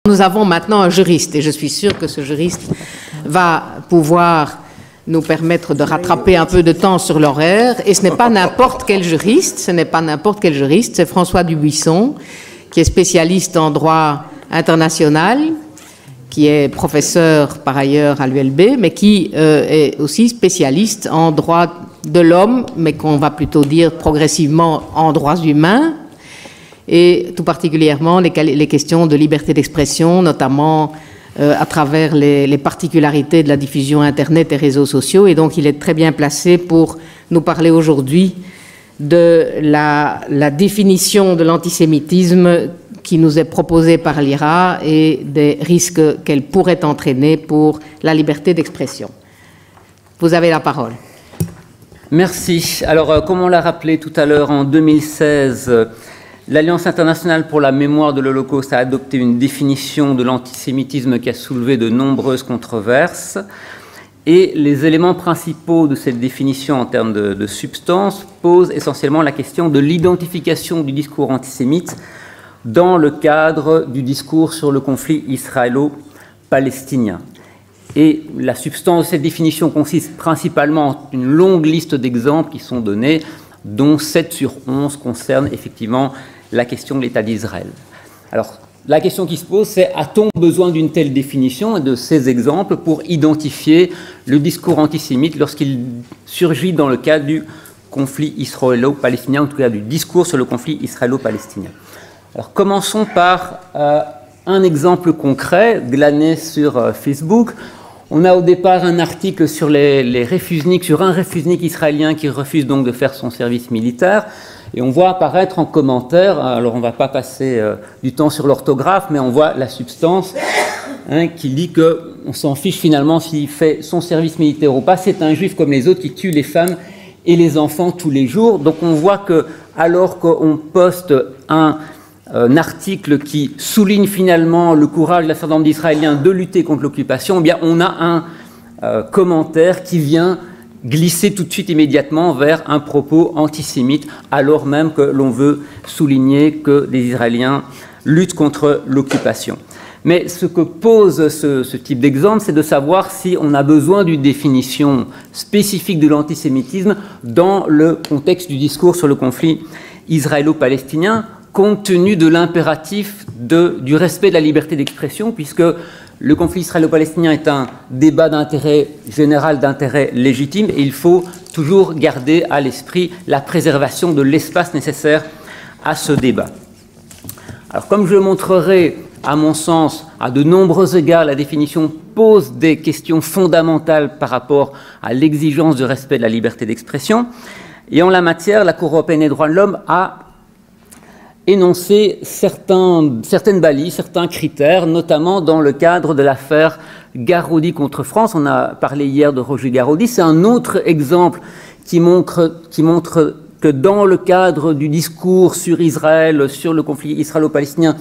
Nous avons maintenant un juriste et je suis sûre que ce juriste va pouvoir nous permettre de rattraper un peu de temps sur l'horaire. Et ce n'est pas n'importe quel juriste, c'est François Dubuisson, qui est spécialiste en droit international, qui est professeur par ailleurs à l'ULB, mais qui est aussi spécialiste en droit de l'homme, mais qu'on va plutôt dire progressivement en droits humains, et tout particulièrement les questions de liberté d'expression, notamment à travers les particularités de la diffusion Internet et réseaux sociaux. Et donc il est très bien placé pour nous parler aujourd'hui de la définition de l'antisémitisme qui nous est proposée par l'IHRA et des risques qu'elle pourrait entraîner pour la liberté d'expression. Vous avez la parole. Merci. Alors, comme on l'a rappelé tout à l'heure, en 2016, l'Alliance internationale pour la mémoire de l'Holocauste a adopté une définition de l'antisémitisme qui a soulevé de nombreuses controverses. Et les éléments principaux de cette définition en termes de substance posent essentiellement la question de l'identification du discours antisémite dans le cadre du discours sur le conflit israélo-palestinien. Et la substance de cette définition consiste principalement en une longue liste d'exemples qui sont donnés, dont 7 sur 11 concernent effectivement la question de l'État d'Israël. Alors, la question qui se pose, c'est a-t-on besoin d'une telle définition et de ces exemples pour identifier le discours antisémite lorsqu'il surgit dans le cadre du conflit israélo-palestinien, en tout cas du discours sur le conflit israélo-palestinien? Alors, commençons par un exemple concret glané sur Facebook. On a au départ un article sur les réfusniks, sur un réfusnik israélien qui refuse donc de faire son service militaire. Et on voit apparaître en commentaire, alors on ne va pas passer du temps sur l'orthographe, mais on voit la substance qui dit qu'on s'en fiche finalement s'il fait son service militaire ou pas. C'est un juif comme les autres qui tue les femmes et les enfants tous les jours. Donc on voit que alors qu'on poste un article qui souligne finalement le courage de la certain nombre d'Israéliens de lutter contre l'occupation, eh bien on a un commentaire qui vient glisser tout de suite immédiatement vers un propos antisémite, alors même que l'on veut souligner que les Israéliens luttent contre l'occupation. Mais ce que pose ce type d'exemple, c'est de savoir si on a besoin d'une définition spécifique de l'antisémitisme dans le contexte du discours sur le conflit israélo-palestinien, compte tenu de l'impératif du respect de la liberté d'expression, puisque le conflit israélo-palestinien est un débat d'intérêt général, d'intérêt légitime, et il faut toujours garder à l'esprit la préservation de l'espace nécessaire à ce débat. Alors, comme je le montrerai, à mon sens, à de nombreux égards, la définition pose des questions fondamentales par rapport à l'exigence de respect de la liberté d'expression. Et en la matière, la Cour européenne des droits de l'homme a énoncer certaines balises, certains critères, notamment dans le cadre de l'affaire Garaudy contre France. On a parlé hier de Roger Garaudy. C'est un autre exemple qui montre que dans le cadre du discours sur Israël, sur le conflit israélo-palestinien,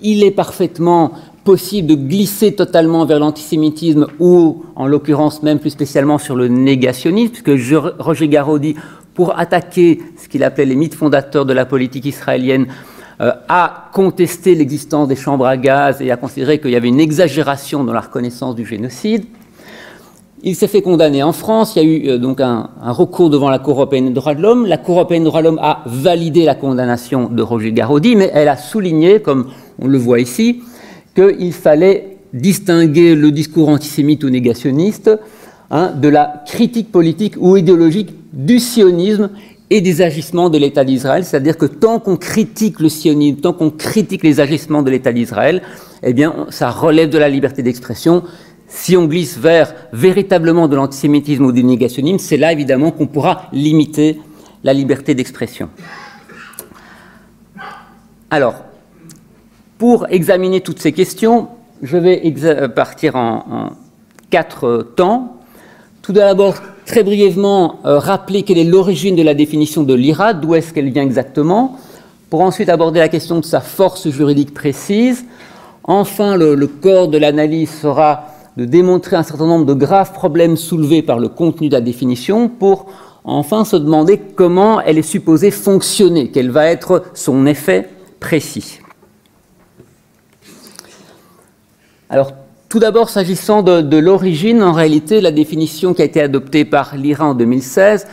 il est parfaitement possible de glisser totalement vers l'antisémitisme ou, en l'occurrence, même plus spécialement sur le négationnisme, puisque Roger Garaudy, pour attaquer ce qu'il appelait les mythes fondateurs de la politique israélienne, a contesté l'existence des chambres à gaz et a considéré qu'il y avait une exagération dans la reconnaissance du génocide. Il s'est fait condamner en France. Il y a eu donc un recours devant la Cour européenne des droits de l'homme. La Cour européenne des droits de l'homme a validé la condamnation de Roger Garaudy, mais elle a souligné, comme on le voit ici, qu'il fallait distinguer le discours antisémite ou négationniste de la critique politique ou idéologique du sionisme et des agissements de l'État d'Israël. C'est-à-dire que tant qu'on critique le sionisme, tant qu'on critique les agissements de l'État d'Israël, eh bien, ça relève de la liberté d'expression. Si on glisse vers véritablement de l'antisémitisme ou du négationnisme, c'est là évidemment qu'on pourra limiter la liberté d'expression. Alors, pour examiner toutes ces questions, je vais partir en 4 temps. Tout d'abord, très brièvement, rappeler quelle est l'origine de la définition de l'IHRA, d'où est-ce qu'elle vient exactement, pour ensuite aborder la question de sa force juridique précise. Enfin, le corps de l'analyse sera de démontrer un certain nombre de graves problèmes soulevés par le contenu de la définition, pour enfin se demander comment elle est supposée fonctionner, quel va être son effet précis. Alors, tout d'abord, s'agissant de l'origine, en réalité, la définition qui a été adoptée par l'IRA en 2016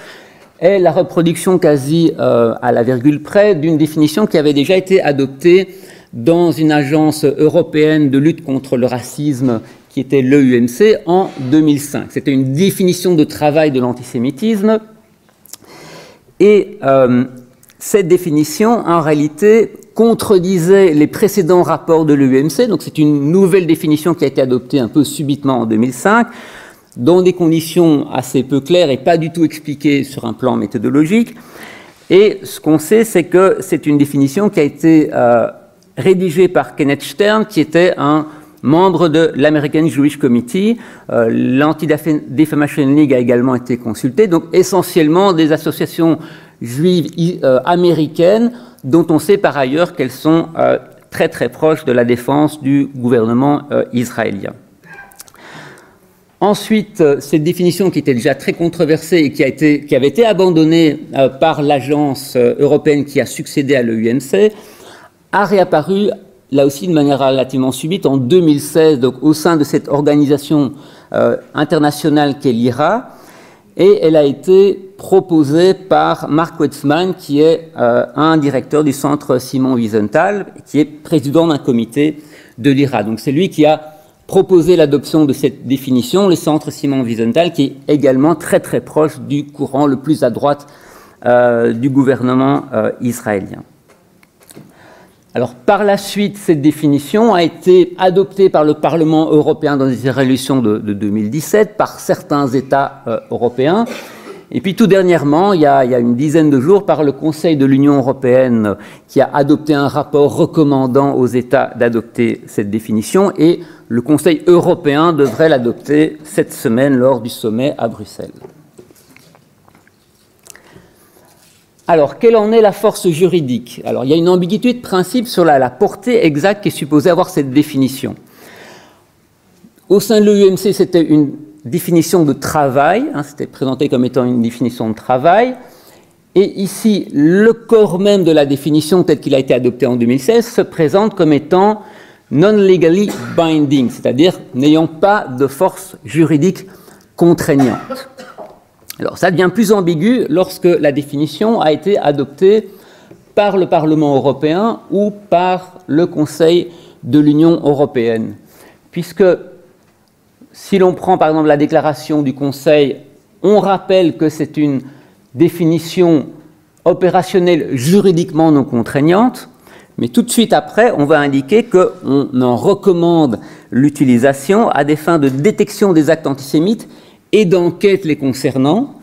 est la reproduction quasi à la virgule près d'une définition qui avait déjà été adoptée dans une agence européenne de lutte contre le racisme qui était l'EUMC en 2005. C'était une définition de travail de l'antisémitisme. Et cette définition, en réalité, contredisait les précédents rapports de l'EUMC. Donc c'est une nouvelle définition qui a été adoptée un peu subitement en 2005, dans des conditions assez peu claires et pas du tout expliquées sur un plan méthodologique. Et ce qu'on sait, c'est que c'est une définition qui a été rédigée par Kenneth Stern, qui était un membre de l'American Jewish Committee. L'Anti-Defamation League a également été consultée, donc essentiellement des associations juives américaines, dont on sait par ailleurs qu'elles sont très très proches de la défense du gouvernement israélien. Ensuite, cette définition qui était déjà très controversée et qui avait été abandonnée par l'agence européenne qui a succédé à l'EUMC, a réapparu là aussi de manière relativement subite en 2016, donc au sein de cette organisation internationale qu'est l'IRA, et elle a été proposée par Mark Wetzman, qui est un directeur du centre Simon Wiesenthal, qui est président d'un comité de l'IRA. Donc c'est lui qui a proposé l'adoption de cette définition, le centre Simon Wiesenthal, qui est également très très proche du courant le plus à droite du gouvernement israélien. Alors, par la suite, cette définition a été adoptée par le Parlement européen dans une résolution de 2017 par certains États européens. Et puis, tout dernièrement, il y a une dizaine de jours, par le Conseil de l'Union européenne qui a adopté un rapport recommandant aux États d'adopter cette définition. Et le Conseil européen devrait l'adopter cette semaine lors du sommet à Bruxelles. Alors, quelle en est la force juridique? Alors, il y a une ambiguïté de principe sur la portée exacte qui est supposée avoir cette définition. Au sein de l'EUMC, c'était une définition de travail, c'était présenté comme étant une définition de travail. Et ici, le corps même de la définition, tel qu'il a été adopté en 2016, se présente comme étant non-legally binding, c'est-à-dire n'ayant pas de force juridique contraignante. Alors, ça devient plus ambigu lorsque la définition a été adoptée par le Parlement européen ou par le Conseil de l'Union européenne. Puisque, si l'on prend par exemple la déclaration du Conseil, on rappelle que c'est une définition opérationnelle juridiquement non contraignante, mais tout de suite après, on va indiquer qu'on en recommande l'utilisation à des fins de détection des actes antisémites et d'enquête les concernant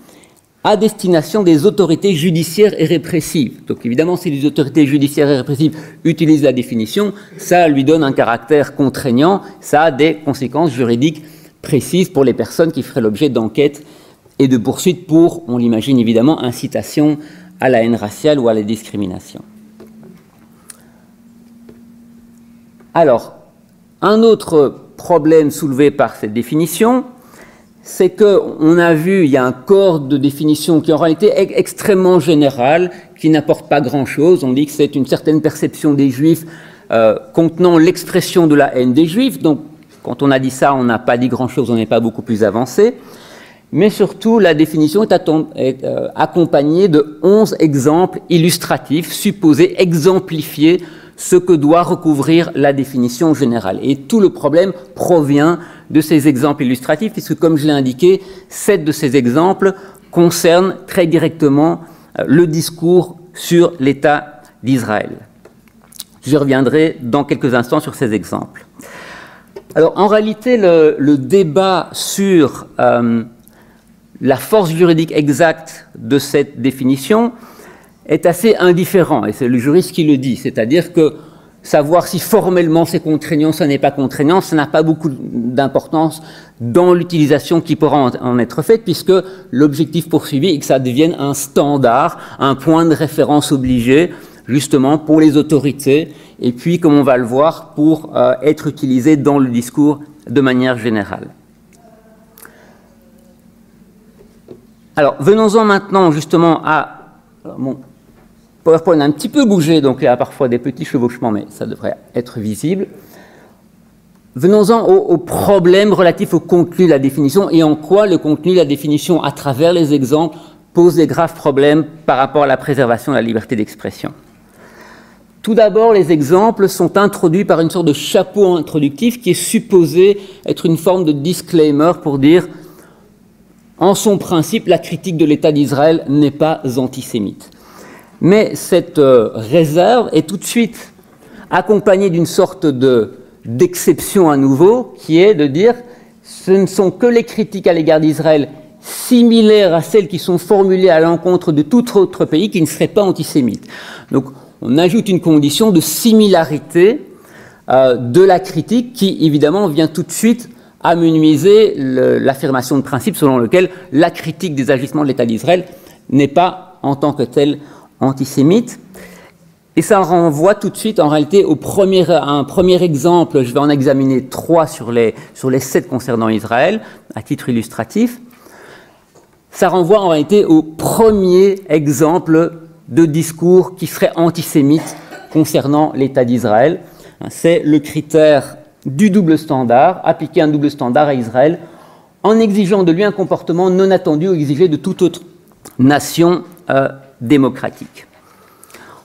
à destination des autorités judiciaires et répressives. Donc évidemment, si les autorités judiciaires et répressives utilisent la définition, ça lui donne un caractère contraignant, ça a des conséquences juridiques précises pour les personnes qui feraient l'objet d'enquêtes et de poursuites pour, on l'imagine évidemment, incitation à la haine raciale ou à la discrimination. Alors, un autre problème soulevé par cette définition, c'est qu'on a vu, il y a un corps de définition qui en réalité est extrêmement général, qui n'apporte pas grand-chose. On dit que c'est une certaine perception des Juifs contenant l'expression de la haine des Juifs. Donc, quand on a dit ça, on n'a pas dit grand-chose, on n'est pas beaucoup plus avancé. Mais surtout, la définition est accompagnée de 11 exemples illustratifs supposés exemplifier ce que doit recouvrir la définition générale. Et tout le problème provient de ces exemples illustratifs, puisque, comme je l'ai indiqué, 7 de ces exemples concernent très directement le discours sur l'État d'Israël. Je reviendrai dans quelques instants sur ces exemples. Alors, en réalité, le débat sur la force juridique exacte de cette définition est assez indifférent, et c'est le juriste qui le dit, c'est-à-dire que savoir si formellement c'est contraignant, ça n'est pas contraignant, ça n'a pas beaucoup d'importance dans l'utilisation qui pourra en être faite, puisque l'objectif poursuivi est que ça devienne un standard, un point de référence obligé, justement pour les autorités, et puis, comme on va le voir, pour être utilisé dans le discours de manière générale. Alors, venons-en maintenant justement à... Bon, PowerPoint a un petit peu bougé, donc il y a parfois des petits chevauchements, mais ça devrait être visible. venons-en au problème relatif au contenu de la définition et en quoi le contenu de la définition, à travers les exemples, pose des graves problèmes par rapport à la préservation de la liberté d'expression. Tout d'abord, les exemples sont introduits par une sorte de chapeau introductif qui est supposé être une forme de disclaimer pour dire, en son principe, la critique de l'État d'Israël n'est pas antisémite. Mais cette réserve est tout de suite accompagnée d'une sorte d'exception à nouveau, qui est de dire ce ne sont que les critiques à l'égard d'Israël similaires à celles qui sont formulées à l'encontre de tout autre pays qui ne serait pas antisémite. Donc on ajoute une condition de similarité de la critique qui évidemment vient tout de suite amenuiser l'affirmation de principe selon lequel la critique des agissements de l'État d'Israël n'est pas en tant que telle antisémite. Et ça renvoie tout de suite, en réalité, à un premier exemple. Je vais en examiner 3 sur les 7 concernant Israël, à titre illustratif. Ça renvoie en réalité au premier exemple de discours qui serait antisémite concernant l'État d'Israël. C'est le critère du double standard, appliquer un double standard à Israël, en exigeant de lui un comportement non attendu ou exigé de toute autre nation démocratique.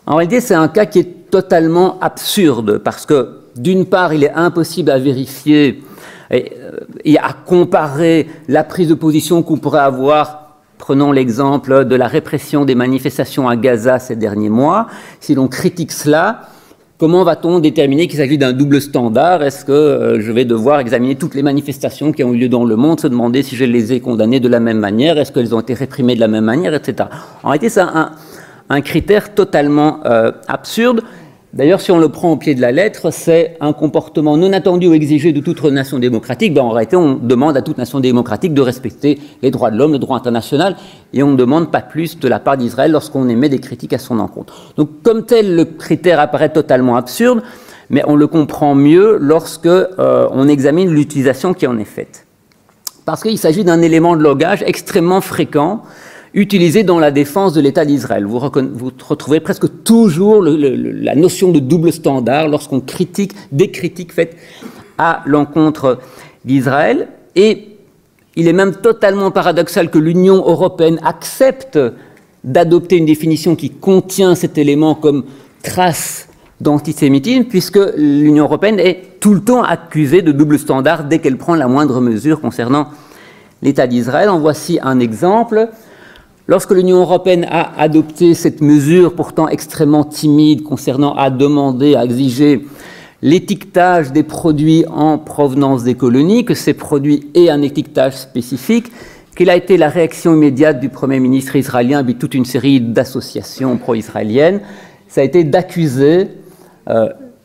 En réalité, c'est un cas qui est totalement absurde, parce que, d'une part, il est impossible à vérifier et à comparer la prise de position qu'on pourrait avoir, prenons l'exemple de la répression des manifestations à Gaza ces derniers mois. Si l'on critique cela, comment va-t-on déterminer qu'il s'agit d'un double standard? Est-ce que je vais devoir examiner toutes les manifestations qui ont eu lieu dans le monde, se demander si je les ai condamnées de la même manière, est-ce qu'elles ont été réprimées de la même manière, etc. En réalité, c'est un critère totalement absurde. D'ailleurs, si on le prend au pied de la lettre, c'est un comportement non attendu ou exigé de toute nation démocratique. En réalité, on demande à toute nation démocratique de respecter les droits de l'homme, le droit international, et on ne demande pas plus de la part d'Israël lorsqu'on émet des critiques à son encontre. Donc, comme tel, le critère apparaît totalement absurde, mais on le comprend mieux lorsque on examine l'utilisation qui en est faite. Parce qu'il s'agit d'un élément de langage extrêmement fréquent, utilisé dans la défense de l'État d'Israël. Vous retrouvez presque toujours la notion de double standard lorsqu'on critique des critiques faites à l'encontre d'Israël. Et il est même totalement paradoxal que l'Union européenne accepte d'adopter une définition qui contient cet élément comme trace d'antisémitisme, puisque l'Union européenne est tout le temps accusée de double standard dès qu'elle prend la moindre mesure concernant l'État d'Israël. En voici un exemple. Lorsque l'Union européenne a adopté cette mesure pourtant extrêmement timide concernant à demander, à exiger l'étiquetage des produits en provenance des colonies, que ces produits aient un étiquetage spécifique, quelle a été la réaction immédiate du Premier ministre israélien et toute une série d'associations pro-israéliennes? Ça a été d'accuser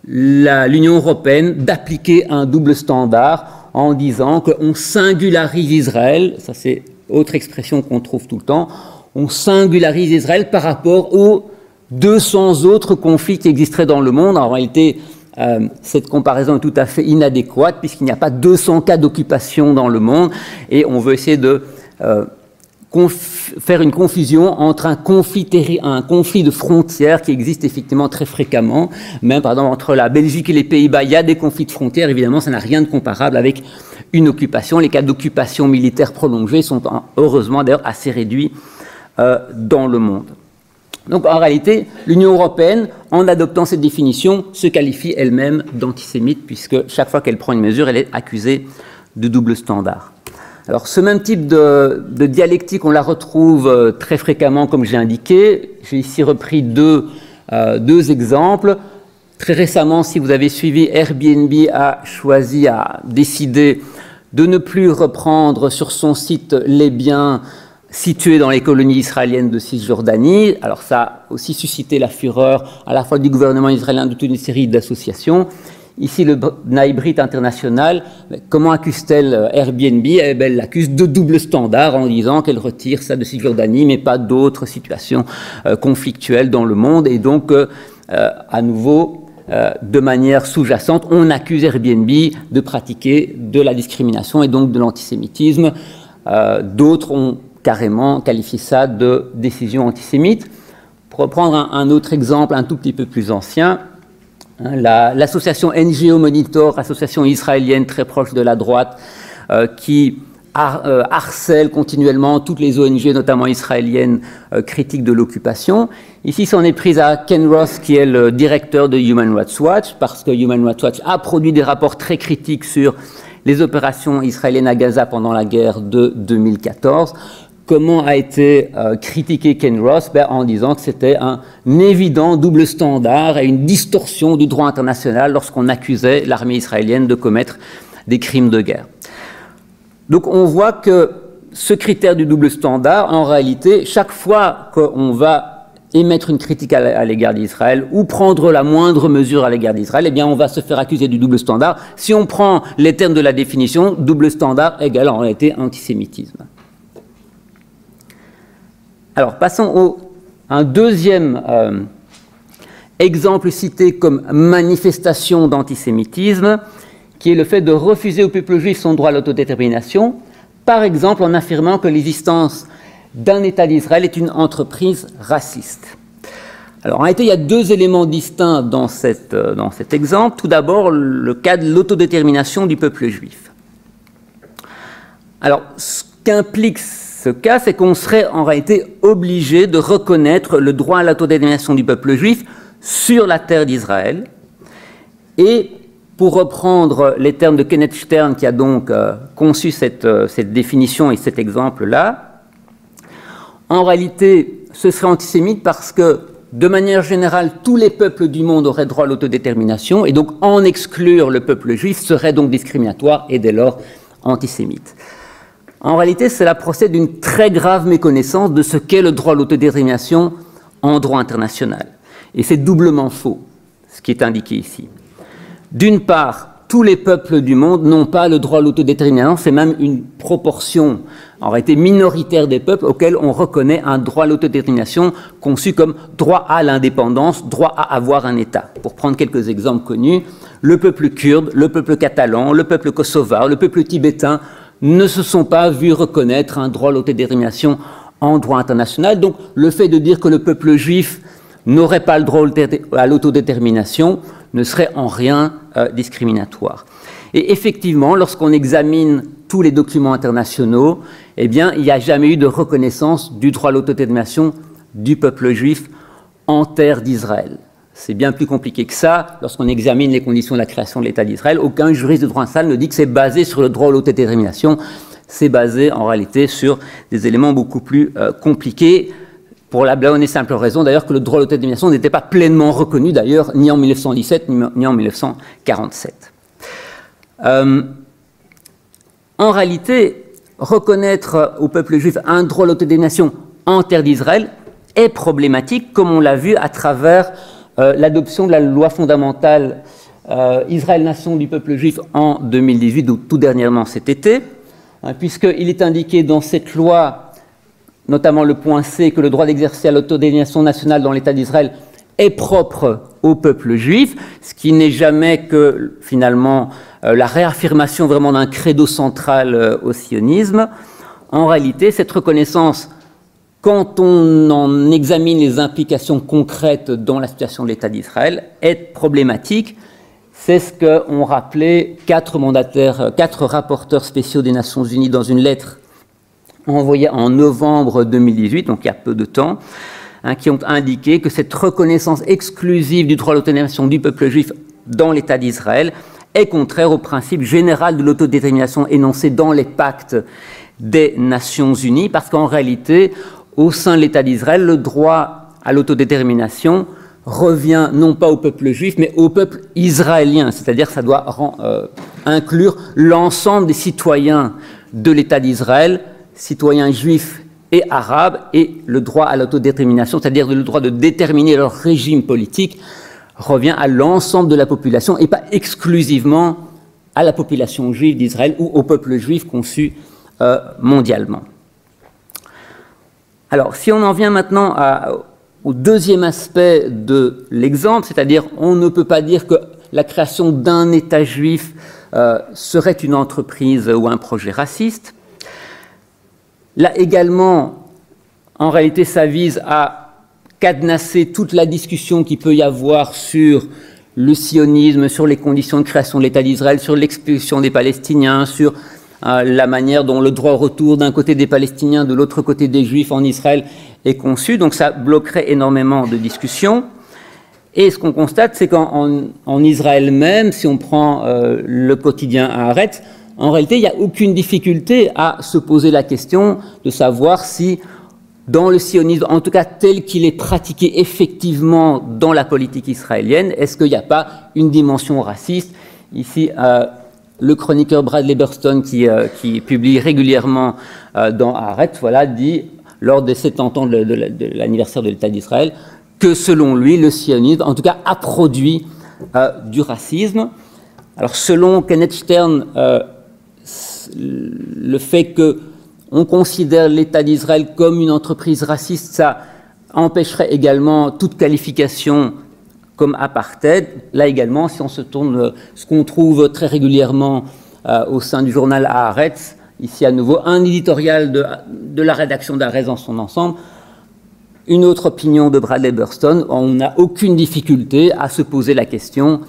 l'Union européenne d'appliquer un double standard en disant qu'on singularise Israël, ça c'est autre expression qu'on trouve tout le temps, on singularise Israël par rapport aux 200 autres conflits qui existeraient dans le monde. En réalité, cette comparaison est tout à fait inadéquate puisqu'il n'y a pas 200 cas d'occupation dans le monde et on veut essayer de faire une confusion entre un conflit de frontières qui existe effectivement très fréquemment. Même, par exemple, entre la Belgique et les Pays-Bas, il y a des conflits de frontières. Évidemment, ça n'a rien de comparable avec une occupation. Les cas d'occupation militaire prolongée sont heureusement d'ailleurs assez réduits dans le monde. Donc en réalité, l'Union européenne, en adoptant cette définition, se qualifie elle-même d'antisémite puisque chaque fois qu'elle prend une mesure, elle est accusée de double standard. Alors ce même type de dialectique, on la retrouve très fréquemment comme j'ai indiqué. J'ai ici repris deux exemples. Très récemment, si vous avez suivi, Airbnb a décidé de ne plus reprendre sur son site les biens situés dans les colonies israéliennes de Cisjordanie. Alors ça a aussi suscité la fureur à la fois du gouvernement israélien et de toute une série d'associations. Ici, le B'nai B'rith international, comment accuse-t-elle Airbnb? Eh bien, elle l'accuse de double standard en disant qu'elle retire ça de Cisjordanie, mais pas d'autres situations conflictuelles dans le monde. Et donc, à nouveau, de manière sous-jacente, on accuse Airbnb de pratiquer de la discrimination et donc de l'antisémitisme. D'autres ont carrément qualifié ça de décision antisémite. Pour reprendre un autre exemple un tout petit peu plus ancien, L'association NGO Monitor, association israélienne très proche de la droite, qui harcèle continuellement toutes les ONG, notamment israéliennes, critiques de l'occupation. Ici, c'en est prise à Ken Ross, qui est le directeur de Human Rights Watch, parce que Human Rights Watch a produit des rapports très critiques sur les opérations israéliennes à Gaza pendant la guerre de 2014. Comment a été critiqué Ken Ross? En disant que c'était un évident double standard et une distorsion du droit international lorsqu'on accusait l'armée israélienne de commettre des crimes de guerre. Donc on voit que ce critère du double standard, en réalité, chaque fois qu'on va émettre une critique à l'égard d'Israël ou prendre la moindre mesure à l'égard d'Israël, eh bien on va se faire accuser du double standard. Si on prend les termes de la définition, double standard égale en réalité antisémitisme. Alors passons à un deuxième exemple cité comme manifestation d'antisémitisme, qui est le fait de refuser au peuple juif son droit à l'autodétermination, par exemple en affirmant que l'existence d'un État d'Israël est une entreprise raciste. Alors en réalité, il y a deux éléments distincts dans cet exemple. Tout d'abord, le cas de l'autodétermination du peuple juif. Alors, ce qu'implique ce cas, c'est qu'on serait en réalité obligé de reconnaître le droit à l'autodétermination du peuple juif sur la terre d'Israël. Et pour reprendre les termes de Kenneth Stern, qui a donc conçu cette définition et cet exemple-là, en réalité, ce serait antisémite parce que, de manière générale, tous les peuples du monde auraient droit à l'autodétermination, et donc en exclure le peuple juif serait donc discriminatoire et dès lors antisémite. En réalité, cela procède d'une très grave méconnaissance de ce qu'est le droit à l'autodétermination en droit international. Et c'est doublement faux, ce qui est indiqué ici. D'une part, tous les peuples du monde n'ont pas le droit à l'autodétermination, c'est même une proportion, en réalité minoritaire des peuples auxquels on reconnaît un droit à l'autodétermination conçu comme droit à l'indépendance, droit à avoir un État. Pour prendre quelques exemples connus, le peuple kurde, le peuple catalan, le peuple kosovar, le peuple tibétain ne se sont pas vus reconnaître un droit à l'autodétermination en droit international. Donc le fait de dire que le peuple juif n'aurait pas le droit à l'autodétermination ne serait en rien discriminatoire. Et effectivement, lorsqu'on examine tous les documents internationaux, eh bien, il n'y a jamais eu de reconnaissance du droit à l'autodétermination du peuple juif en terre d'Israël. C'est bien plus compliqué que ça. Lorsqu'on examine les conditions de la création de l'État d'Israël, aucun juriste de droit international ne dit que c'est basé sur le droit à l'autodétermination. C'est basé en réalité sur des éléments beaucoup plus compliqués, pour la bonne et simple raison d'ailleurs que le droit à l'autodétermination n'était pas pleinement reconnu d'ailleurs ni en 1917 ni en 1947. En réalité, reconnaître au peuple juif un droit à l'autodétermination en terre d'Israël est problématique, comme on l'a vu à travers l'adoption de la loi fondamentale Israël-Nation du peuple juif en 2018, ou tout dernièrement cet été, puisqu'il est indiqué dans cette loi, notamment le point C, que le droit d'exercer à l'autodétermination nationale dans l'État d'Israël est propre au peuple juif, ce qui n'est jamais que finalement la réaffirmation vraiment d'un credo central au sionisme. En réalité, cette reconnaissance, quand on en examine les implications concrètes dans la situation de l'État d'Israël, est problématique. C'est ce qu'ont rappelé quatre rapporteurs spéciaux des Nations Unies dans une lettre envoyée en novembre 2018, donc il y a peu de temps, qui ont indiqué que cette reconnaissance exclusive du droit à l'autodétermination du peuple juif dans l'État d'Israël est contraire au principe général de l'autodétermination énoncé dans les pactes des Nations Unies, parce qu'en réalité, au sein de l'État d'Israël, le droit à l'autodétermination revient non pas au peuple juif, mais au peuple israélien, c'est-à-dire que ça doit inclure l'ensemble des citoyens de l'État d'Israël, citoyens juifs et arabes, et le droit à l'autodétermination, c'est-à-dire le droit de déterminer leur régime politique, revient à l'ensemble de la population et pas exclusivement à la population juive d'Israël ou au peuple juif conçu mondialement. Alors, si on en vient maintenant au deuxième aspect de l'exemple, c'est-à-dire on ne peut pas dire que la création d'un État juif serait une entreprise ou un projet raciste. Là également, en réalité, ça vise à cadenasser toute la discussion qu'il peut y avoir sur le sionisme, sur les conditions de création de l'État d'Israël, sur l'expulsion des Palestiniens, sur la manière dont le droit au retour d'un côté des Palestiniens, de l'autre côté des Juifs en Israël est conçu. Donc ça bloquerait énormément de discussions. Et ce qu'on constate, c'est qu'en Israël même, si on prend le quotidien Haaretz, en réalité, il n'y a aucune difficulté à se poser la question de savoir si, dans le sionisme, en tout cas tel qu'il est pratiqué effectivement dans la politique israélienne, est-ce qu'il n'y a pas une dimension raciste? Ici, le chroniqueur Bradley Burston, qui publie régulièrement dans Haaretz, voilà, dit, lors des 70 ans de l'anniversaire de l'État d'Israël, que selon lui, le sionisme, en tout cas, a produit du racisme. Alors, selon Kenneth Stern, le fait qu'on considère l'État d'Israël comme une entreprise raciste, ça empêcherait également toute qualification comme apartheid. Là également, si on se tourne, ce qu'on trouve très régulièrement au sein du journal Haaretz, ici à nouveau, un éditorial de la rédaction d'Haaretz dans son ensemble, une autre opinion de Bradley Burston, on n'a aucune difficulté à se poser la question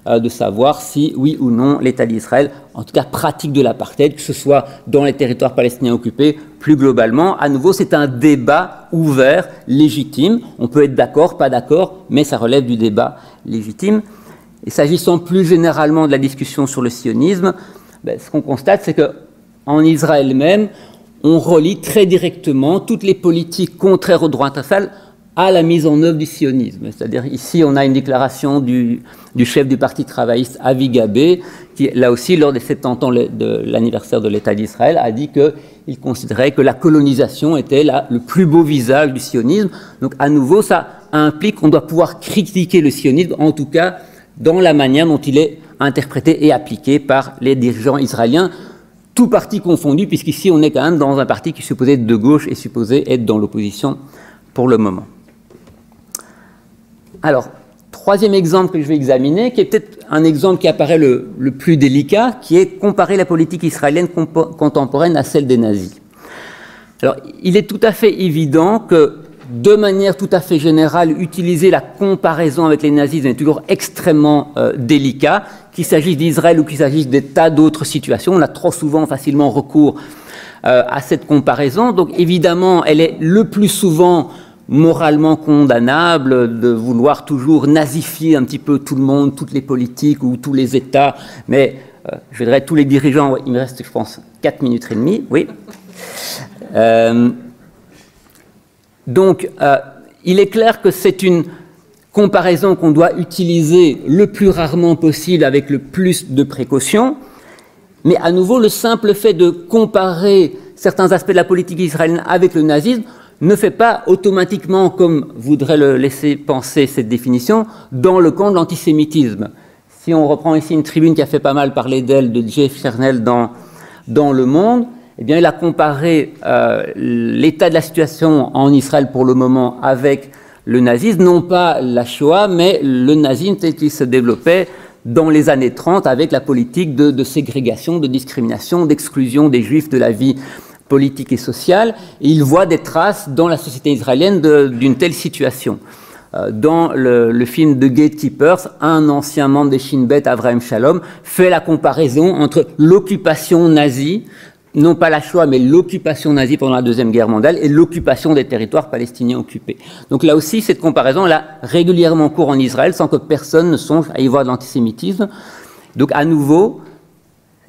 de savoir si, oui ou non, l'État d'Israël, en tout cas, pratique de l'apartheid, que ce soit dans les territoires palestiniens occupés, plus globalement. À nouveau, c'est un débat ouvert, légitime. On peut être d'accord, pas d'accord, mais ça relève du débat légitime. Et s'agissant plus généralement de la discussion sur le sionisme, ce qu'on constate, c'est qu'en Israël même, on relie très directement toutes les politiques contraires au droit international à la mise en œuvre du sionisme. C'est-à-dire, ici, on a une déclaration du chef du Parti travailliste, Avi Gabé, qui, là aussi, lors des 70 ans de l'anniversaire de l'État d'Israël, a dit qu'il considérait que la colonisation était le plus beau visage du sionisme. Donc, à nouveau, ça implique qu'on doit pouvoir critiquer le sionisme, en tout cas, dans la manière dont il est interprété et appliqué par les dirigeants israéliens, tout parti confondu, puisqu'ici, on est quand même dans un parti qui est supposé être de gauche et supposé être dans l'opposition pour le moment. Alors, troisième exemple que je vais examiner, qui est peut-être un exemple qui apparaît le plus délicat, qui est comparer la politique israélienne contemporaine à celle des nazis. Alors, il est tout à fait évident que, de manière tout à fait générale, utiliser la comparaison avec les nazis est toujours extrêmement délicat, qu'il s'agisse d'Israël ou qu'il s'agisse des tas d'autres situations. On a trop souvent facilement recours à cette comparaison. Donc, évidemment, elle est le plus souvent moralement condamnable de vouloir toujours nazifier un petit peu tout le monde, toutes les politiques ou tous les États, mais je dirais tous les dirigeants, il me reste je pense 4 minutes et demie, oui. Donc il est clair que c'est une comparaison qu'on doit utiliser le plus rarement possible avec le plus de précaution, mais à nouveau le simple fait de comparer certains aspects de la politique israélienne avec le nazisme ne fait pas automatiquement, comme voudrait le laisser penser cette définition, dans le camp de l'antisémitisme. Si on reprend ici une tribune qui a fait pas mal parler d'elle, de Jeff Chernel dans Le Monde, eh bien, il a comparé l'état de la situation en Israël pour le moment avec le nazisme, non pas la Shoah, mais le nazisme tel qu'il se développait dans les années 30 avec la politique de ségrégation, de discrimination, d'exclusion des Juifs de la vie politique et sociale, et il voit des traces dans la société israélienne d'une telle situation. Dans le film The Gatekeepers, un ancien membre des Shin Bet, Avraham Shalom, fait la comparaison entre l'occupation nazie, non pas la Shoah, mais l'occupation nazie pendant la Deuxième Guerre mondiale, et l'occupation des territoires palestiniens occupés. Donc là aussi, cette comparaison, elle a régulièrement cours en Israël, sans que personne ne songe à y voir de l'antisémitisme. Donc à nouveau,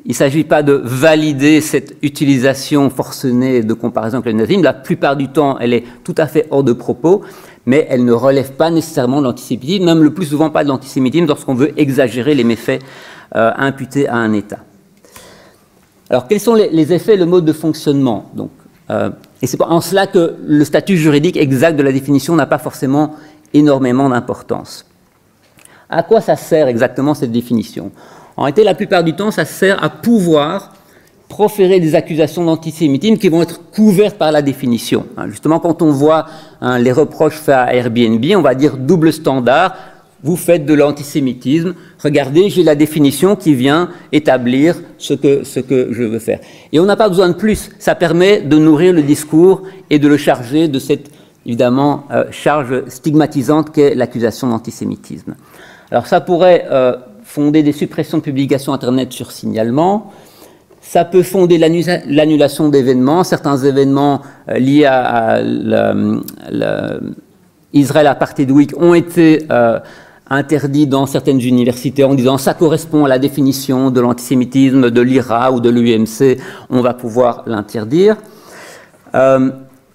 il ne s'agit pas de valider cette utilisation forcenée de comparaison avec le nazisme. La plupart du temps, elle est tout à fait hors de propos, mais elle ne relève pas nécessairement de l'antisémitisme, même le plus souvent pas de l'antisémitisme lorsqu'on veut exagérer les méfaits imputés à un État. Alors, quels sont les effets, le mode de fonctionnement donc, et c'est en cela que le statut juridique exact de la définition n'a pas forcément énormément d'importance. À quoi ça sert exactement cette définition ? En réalité, la plupart du temps, ça sert à pouvoir proférer des accusations d'antisémitisme qui vont être couvertes par la définition. Justement, quand on voit les reproches faits à Airbnb, on va dire double standard, vous faites de l'antisémitisme, regardez, j'ai la définition qui vient établir ce que je veux faire. Et on n'a pas besoin de plus, ça permet de nourrir le discours et de le charger de cette, évidemment, charge stigmatisante qu'est l'accusation d'antisémitisme. Alors ça pourrait fonder des suppressions de publications Internet sur signalement. Ça peut fonder l'annulation d'événements. Certains événements liés à Israel Apartheid Week ont été interdits dans certaines universités en disant ça correspond à la définition de l'antisémitisme de l'IRA ou de l'UMC, on va pouvoir l'interdire.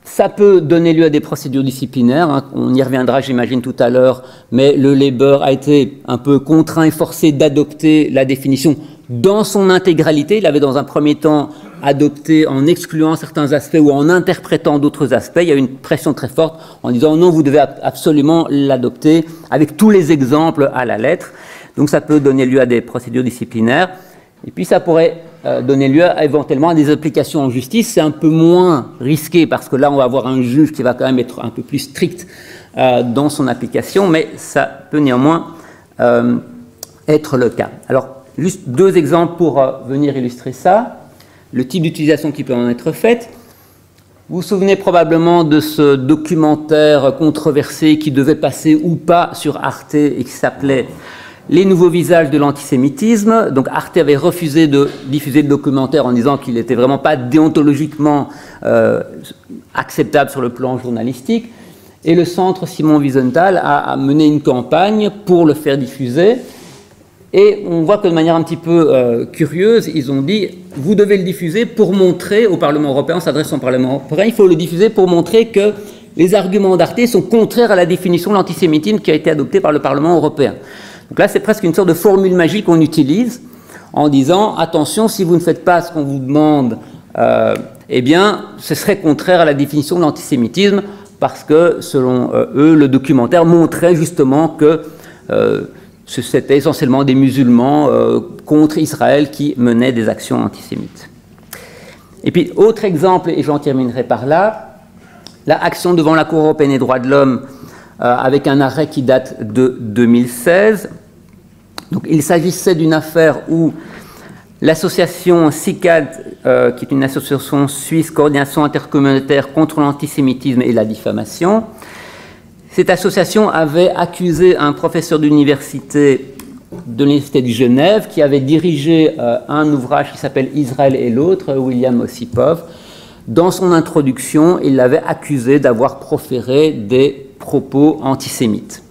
Ça peut donner lieu à des procédures disciplinaires, hein, on y reviendra j'imagine tout à l'heure, mais le Labour a été un peu contraint et forcé d'adopter la définition dans son intégralité. Il avait dans un premier temps adopté en excluant certains aspects ou en interprétant d'autres aspects. Il y a eu une pression très forte en disant non, vous devez absolument l'adopter avec tous les exemples à la lettre. Donc ça peut donner lieu à des procédures disciplinaires. Et puis ça pourrait donner lieu éventuellement à des applications en justice. C'est un peu moins risqué parce que là on va avoir un juge qui va quand même être un peu plus strict dans son application, mais ça peut néanmoins être le cas. Alors juste deux exemples pour venir illustrer ça, le type d'utilisation qui peut en être faite. Vous vous souvenez probablement de ce documentaire controversé qui devait passer ou pas sur Arte et qui s'appelait Les nouveaux visages de l'antisémitisme. Donc Arte avait refusé de diffuser le documentaire en disant qu'il n'était vraiment pas déontologiquement acceptable sur le plan journalistique. Et le centre Simon Wiesenthal a mené une campagne pour le faire diffuser. Et on voit que de manière un petit peu curieuse, ils ont dit « Vous devez le diffuser pour montrer au Parlement européen, on s'adresse au Parlement européen, il faut le diffuser pour montrer que les arguments d'Arte sont contraires à la définition de l'antisémitisme qui a été adoptée par le Parlement européen. » Donc là, c'est presque une sorte de formule magique qu'on utilise en disant « Attention, si vous ne faites pas ce qu'on vous demande, eh bien, ce serait contraire à la définition de l'antisémitisme parce que, selon eux, le documentaire montrait justement que c'était essentiellement des musulmans contre Israël qui menaient des actions antisémites. » Et puis, autre exemple, et j'en terminerai par là, la action devant la Cour européenne des droits de l'homme avec un arrêt qui date de 2016. Donc, il s'agissait d'une affaire où l'association CICAD, qui est une association suisse, coordination intercommunautaire contre l'antisémitisme et la diffamation, cette association avait accusé un professeur d'université de l'Université de Genève qui avait dirigé un ouvrage qui s'appelle Israël et l'autre, William Osipov. Dans son introduction, il l'avait accusé d'avoir proféré des propos antisémites.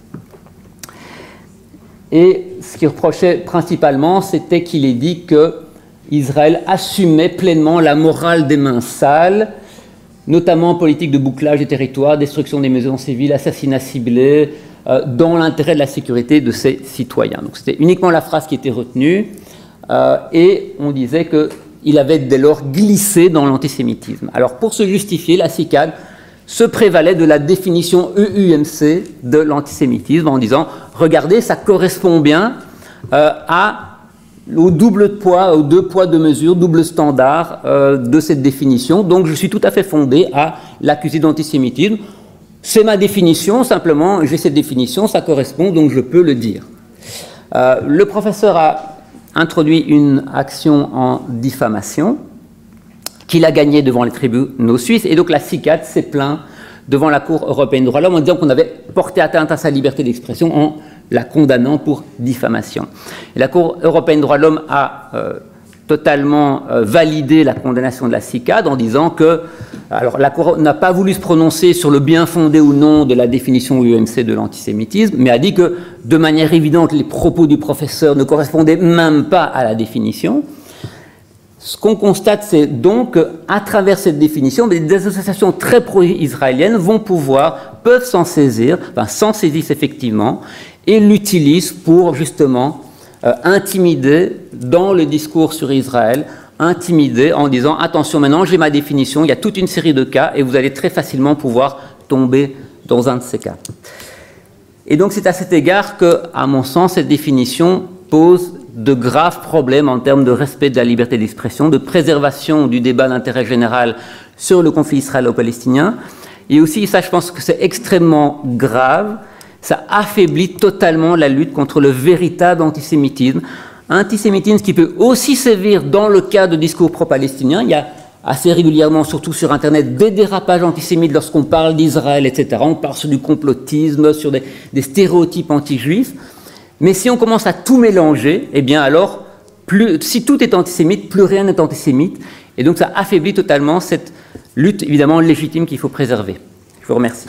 Et ce qu'il reprochait principalement, c'était qu'il ait dit que Israël assumait pleinement la morale des mains sales, notamment politique de bouclage des territoires, destruction des maisons civiles, assassinats ciblés, dans l'intérêt de la sécurité de ses citoyens. Donc c'était uniquement la phrase qui était retenue, et on disait qu'il avait dès lors glissé dans l'antisémitisme. Alors pour se justifier, la CICAD se prévalait de la définition EUMC de l'antisémitisme en disant « Regardez, ça correspond bien au double poids, aux deux poids, deux mesures, double standard de cette définition. Donc je suis tout à fait fondé à l'accuser d'antisémitisme. C'est ma définition, simplement, j'ai cette définition, ça correspond, donc je peux le dire. » Le professeur a introduit une action en diffamation qu'il a gagnée devant les tribunaux suisses, et donc la CICAD s'est plaint devant la Cour européenne des droits de l'homme en disant qu'on avait porté atteinte à sa liberté d'expression en la condamnant pour diffamation. Et la Cour européenne des droits de l'homme a totalement validé la condamnation de la CICAD en disant que, alors la Cour n'a pas voulu se prononcer sur le bien fondé ou non de la définition UMC de l'antisémitisme, mais a dit que de manière évidente les propos du professeur ne correspondaient même pas à la définition. Ce qu'on constate, c'est donc qu'à travers cette définition, des associations très pro-israéliennes peuvent s'en saisir, enfin s'en saisissent effectivement, et l'utilisent pour justement intimider dans le discours sur Israël, intimider en disant « Attention, maintenant j'ai ma définition, il y a toute une série de cas et vous allez très facilement pouvoir tomber dans un de ces cas. » Et donc c'est à cet égard que, à mon sens, cette définition pose de graves problèmes en termes de respect de la liberté d'expression, de préservation du débat d'intérêt général sur le conflit israélo-palestinien. Et aussi, ça je pense que c'est extrêmement grave, ça affaiblit totalement la lutte contre le véritable antisémitisme. Antisémitisme qui peut aussi sévir dans le cas de discours pro-palestiniens. Il y a assez régulièrement, surtout sur Internet, des dérapages antisémites lorsqu'on parle d'Israël, etc. On parle sur du complotisme, sur des stéréotypes anti-juifs. Mais si on commence à tout mélanger, eh bien alors, si tout est antisémite, plus rien n'est antisémite. Et donc ça affaiblit totalement cette lutte, évidemment, légitime qu'il faut préserver. Je vous remercie.